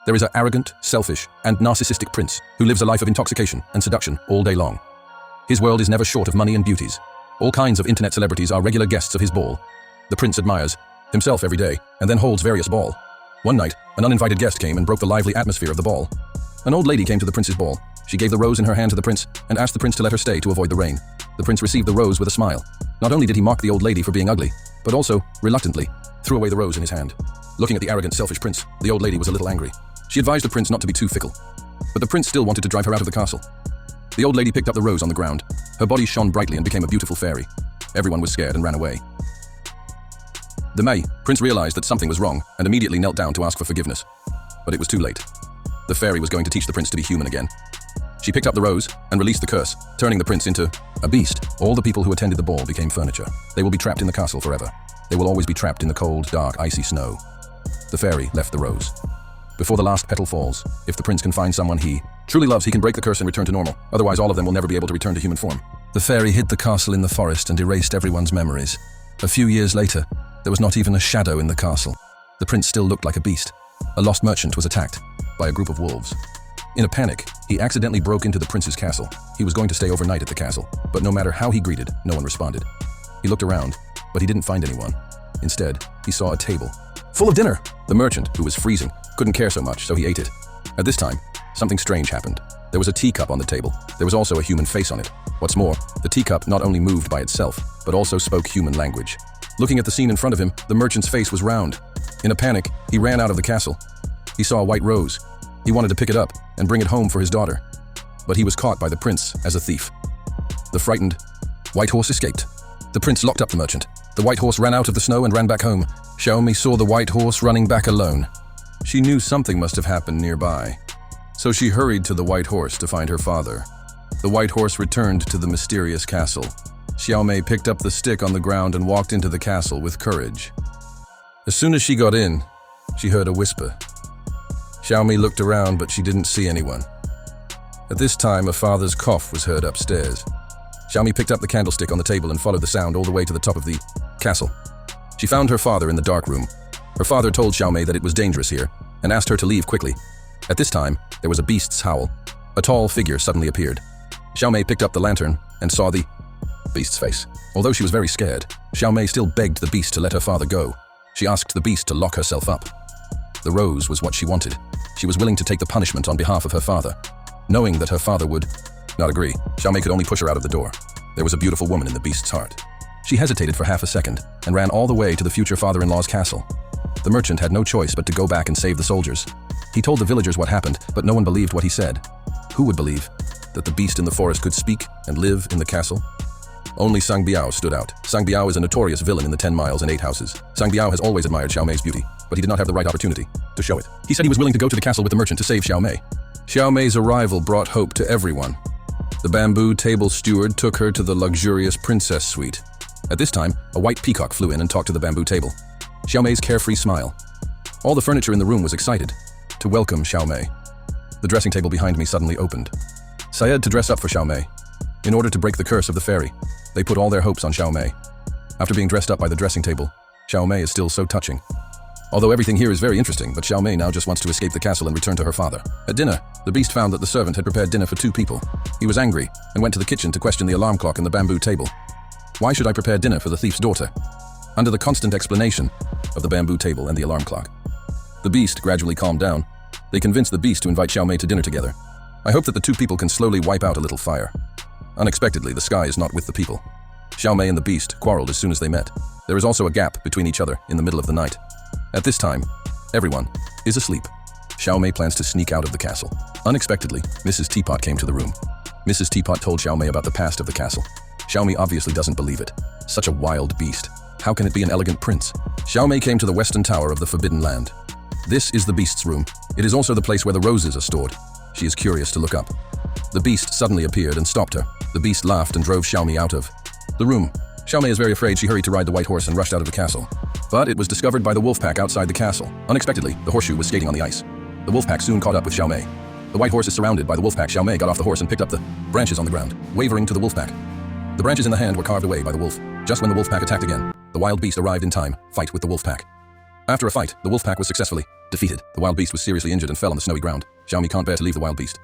There is an arrogant, selfish, and narcissistic prince who lives a life of intoxication and seduction all day long. His world is never short of money and beauties. All kinds of internet celebrities are regular guests of his ball. The prince admires himself every day and then holds various ball. One night, an uninvited guest came and broke the lively atmosphere of the ball. An old lady came to the prince's ball. She gave the rose in her hand to the prince and asked the prince to let her stay to avoid the rain. The prince received the rose with a smile. Not only did he mock the old lady for being ugly, but also, reluctantly, threw away the rose in his hand. Looking at the arrogant, selfish prince, the old lady was a little angry. She advised the prince not to be too fickle. But the prince still wanted to drive her out of the castle. The old lady picked up the rose on the ground. Her body shone brightly and became a beautiful fairy. Everyone was scared and ran away. The prince realized that something was wrong and immediately knelt down to ask for forgiveness. But it was too late. The fairy was going to teach the prince to be human again. She picked up the rose and released the curse, turning the prince into a beast. All the people who attended the ball became furniture. They will be trapped in the castle forever. They will always be trapped in the cold, dark, icy snow. The fairy left the rose. Before the last petal falls, if the prince can find someone he truly loves, he can break the curse and return to normal. Otherwise, all of them will never be able to return to human form. The fairy hid the castle in the forest and erased everyone's memories. A few years later, there was not even a shadow in the castle. The prince still looked like a beast. A lost merchant was attacked by a group of wolves. In a panic, he accidentally broke into the prince's castle. He was going to stay overnight at the castle, but no matter how he greeted, no one responded. He looked around, but he didn't find anyone. Instead, he saw a table full of dinner. The merchant, who was freezing, couldn't care so much, so he ate it. At this time, something strange happened. There was a teacup on the table. There was also a human face on it. What's more, the teacup not only moved by itself, but also spoke human language. Looking at the scene in front of him, the merchant's face was round. In a panic, he ran out of the castle. He saw a white rose. He wanted to pick it up and bring it home for his daughter. But he was caught by the prince as a thief. The frightened white horse escaped. The prince locked up the merchant. The white horse ran out of the snow and ran back home. Xiaomi saw the white horse running back alone. She knew something must have happened nearby. So she hurried to the white horse to find her father. The white horse returned to the mysterious castle. Xiaomei picked up the stick on the ground and walked into the castle with courage. As soon as she got in, she heard a whisper. Xiaomei looked around, but she didn't see anyone. At this time, a father's cough was heard upstairs. Xiaomei picked up the candlestick on the table and followed the sound all the way to the top of the castle. She found her father in the dark room. Her father told Xiaomei that it was dangerous here and asked her to leave quickly. At this time, there was a beast's howl. A tall figure suddenly appeared. Xiaomei picked up the lantern and saw the beast's face. Although she was very scared, Xiaomei still begged the beast to let her father go. She asked the beast to lock herself up. The rose was what she wanted. She was willing to take the punishment on behalf of her father. Knowing that her father would not agree, Xiaomei could only push her out of the door. There was a beautiful woman in the beast's heart. She hesitated for half a second and ran all the way to the future father-in-law's castle. The merchant had no choice but to go back and save the soldiers. He told the villagers what happened, but no one believed what he said. Who would believe that the beast in the forest could speak and live in the castle? Only Sang Biao stood out. Sang Biao is a notorious villain in the 10 Miles and 8 Houses. Sang Biao has always admired Xiaomei's beauty, but he did not have the right opportunity to show it. He said he was willing to go to the castle with the merchant to save Xiaomei. Xiaomei's arrival brought hope to everyone. The bamboo table steward took her to the luxurious princess suite. At this time, a white peacock flew in and talked to the bamboo table. Xiaomei's carefree smile. All the furniture in the room was excited to welcome Xiaomei. The dressing table behind me suddenly opened. Syed to dress up for Xiaomei. In order to break the curse of the fairy, they put all their hopes on Xiaomei. After being dressed up by the dressing table, Xiaomei is still so touching. Although everything here is very interesting, but Xiaomei now just wants to escape the castle and return to her father. At dinner, the beast found that the servant had prepared dinner for 2 people. He was angry and went to the kitchen to question the alarm clock and the bamboo table. Why should I prepare dinner for the thief's daughter? Under the constant explanation of the bamboo table and the alarm clock, the beast gradually calmed down. They convinced the beast to invite Xiaomei to dinner together. I hope that the 2 people can slowly wipe out a little fire. Unexpectedly, the sky is not with the people. Xiaomei and the beast quarreled as soon as they met. There is also a gap between each other in the middle of the night. At this time, everyone is asleep. Xiaomei plans to sneak out of the castle. Unexpectedly, Mrs. Teapot came to the room. Mrs. Teapot told Xiaomei about the past of the castle. Xiaomei obviously doesn't believe it. Such a wild beast. How can it be an elegant prince? Xiaomei came to the western tower of the Forbidden Land. This is the beast's room. It is also the place where the roses are stored. She is curious to look up. The beast suddenly appeared and stopped her. The beast laughed and drove Xiaomei out of the room. Xiaomei is very afraid. She hurried to ride the white horse and rushed out of the castle. But it was discovered by the wolf pack outside the castle. Unexpectedly, the horseshoe was skating on the ice. The wolf pack soon caught up with Xiaomei. The white horse is surrounded by the wolf pack. Xiaomei got off the horse and picked up the branches on the ground, wavering to the wolf pack. The branches in the hand were carved away by the wolf. Just when the wolf pack attacked again, the wild beast arrived in time. Fight with the wolf pack. After a fight, the wolf pack was successfully defeated. The wild beast was seriously injured and fell on the snowy ground. Xiaomi can't bear to leave the wild beast.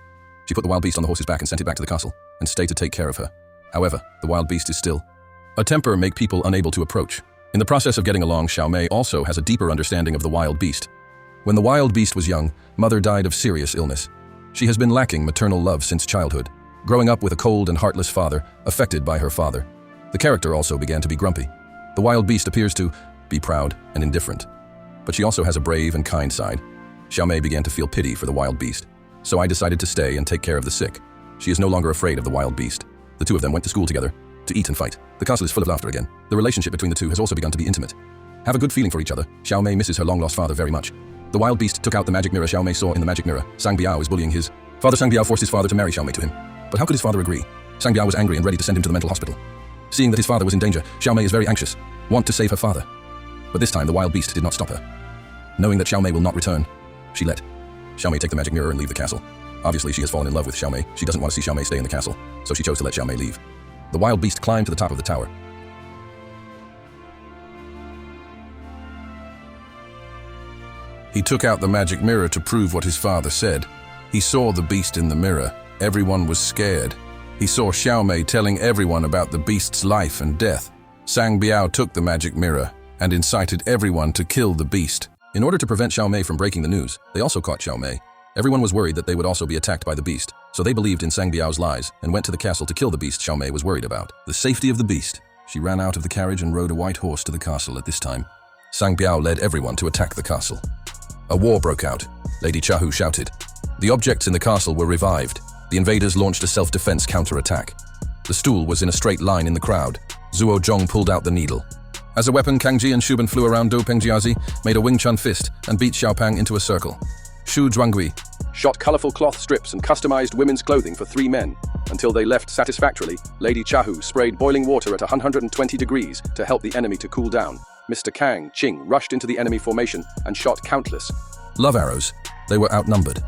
She put the wild beast on the horse's back and sent it back to the castle, and stayed to take care of her. However, the wild beast is still a temper make people unable to approach. In the process of getting along, Xiaomei also has a deeper understanding of the wild beast. When the wild beast was young, mother died of serious illness. She has been lacking maternal love since childhood, growing up with a cold and heartless father, affected by her father. The character also began to be grumpy. The wild beast appears to be proud and indifferent, but she also has a brave and kind side. Xiaomei began to feel pity for the wild beast, so I decided to stay and take care of the sick. She is no longer afraid of the wild beast. The two of them went to school together, to eat and fight. The castle is full of laughter again. The relationship between the two has also begun to be intimate. Have a good feeling for each other. Xiaomei misses her long-lost father very much. The wild beast took out the magic mirror Xiaomei saw in the magic mirror. Sang Biao is bullying his father. Sang Biao forced his father to marry Xiaomei to him. But how could his father agree? Sang Biao was angry and ready to send him to the mental hospital. Seeing that his father was in danger, Xiaomei is very anxious, want to save her father. But this time the wild beast did not stop her. Knowing that Xiaomei will not return, she let Xiaomei take the magic mirror and leave the castle. Obviously she has fallen in love with Xiaomei. She doesn't want to see Xiaomei stay in the castle, so she chose to let Xiaomei leave. The wild beast climbed to the top of the tower. He took out the magic mirror to prove what his father said. He saw the beast in the mirror. Everyone was scared. He saw Xiaomei telling everyone about the beast's life and death. Sang Biao took the magic mirror and incited everyone to kill the beast. In order to prevent Xiaomei from breaking the news, they also caught Xiaomei. Everyone was worried that they would also be attacked by the beast, so they believed in Sang Biao's lies and went to the castle to kill the beast Xiaomei was worried about. The safety of the beast. She ran out of the carriage and rode a white horse to the castle at this time. Sang Biao led everyone to attack the castle. A war broke out. Lady Chahu shouted. The objects in the castle were revived. The invaders launched a self-defense counterattack. The stool was in a straight line in the crowd. Zuo Zhong pulled out the needle. As a weapon, Kang Ji and Shuban flew around. Do Pengjiazi made a Wing Chun fist and beat Xiaopang into a circle. Xu Zhuangui shot colorful cloth strips and customized women's clothing for 3 men. Until they left satisfactorily, Lady Chahu sprayed boiling water at 120 degrees to help the enemy to cool down. Mr. Kang Qing rushed into the enemy formation and shot countless love arrows. They were outnumbered.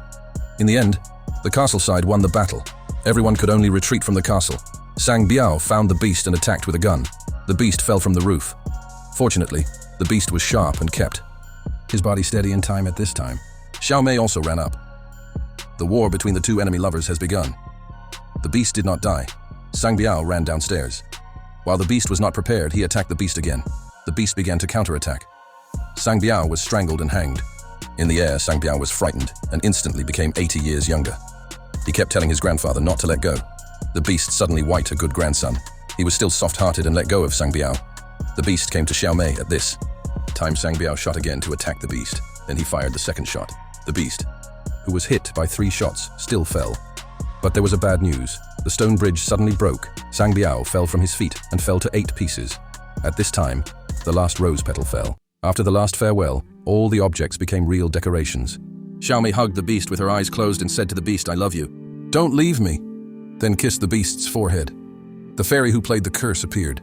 In the end, the castle side won the battle. Everyone could only retreat from the castle. Sang Biao found the beast and attacked with a gun. The beast fell from the roof. Fortunately, the beast was sharp and kept his body steady in time at this time. Xiaomei also ran up. The war between the two enemy lovers has begun. The beast did not die. Sang Biao ran downstairs. While the beast was not prepared, he attacked the beast again. The beast began to counterattack. Sang Biao was strangled and hanged. In the air, Sang Biao was frightened and instantly became 80 years younger. He kept telling his grandfather not to let go. The beast suddenly wiped a good grandson. He was still soft-hearted and let go of Sang Biao. The beast came to Xiaomei at this time. Sang Biao shot again to attack the beast. Then he fired the second shot. The beast, who was hit by 3 shots, still fell. But there was a bad news. The stone bridge suddenly broke. Sang Biao fell from his feet and fell to 8 pieces. At this time, the last rose petal fell. After the last farewell, all the objects became real decorations. Xiaomei hugged the beast with her eyes closed and said to the beast, "I love you. Don't leave me." Then kissed the beast's forehead. The fairy who played the curse appeared.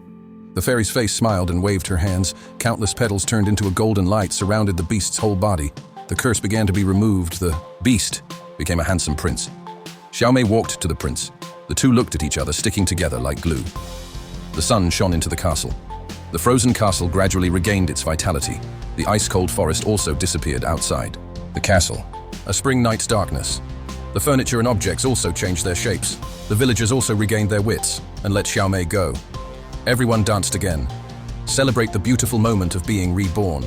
The fairy's face smiled and waved her hands. Countless petals turned into a golden light surrounded the beast's whole body. The curse began to be removed. The beast became a handsome prince. Xiaomei walked to the prince. The two looked at each other, sticking together like glue. The sun shone into the castle. The frozen castle gradually regained its vitality. The ice-cold forest also disappeared outside the castle. A spring night's darkness. The furniture and objects also changed their shapes. The villagers also regained their wits and let Xiaomei go. Everyone danced again. Celebrate the beautiful moment of being reborn.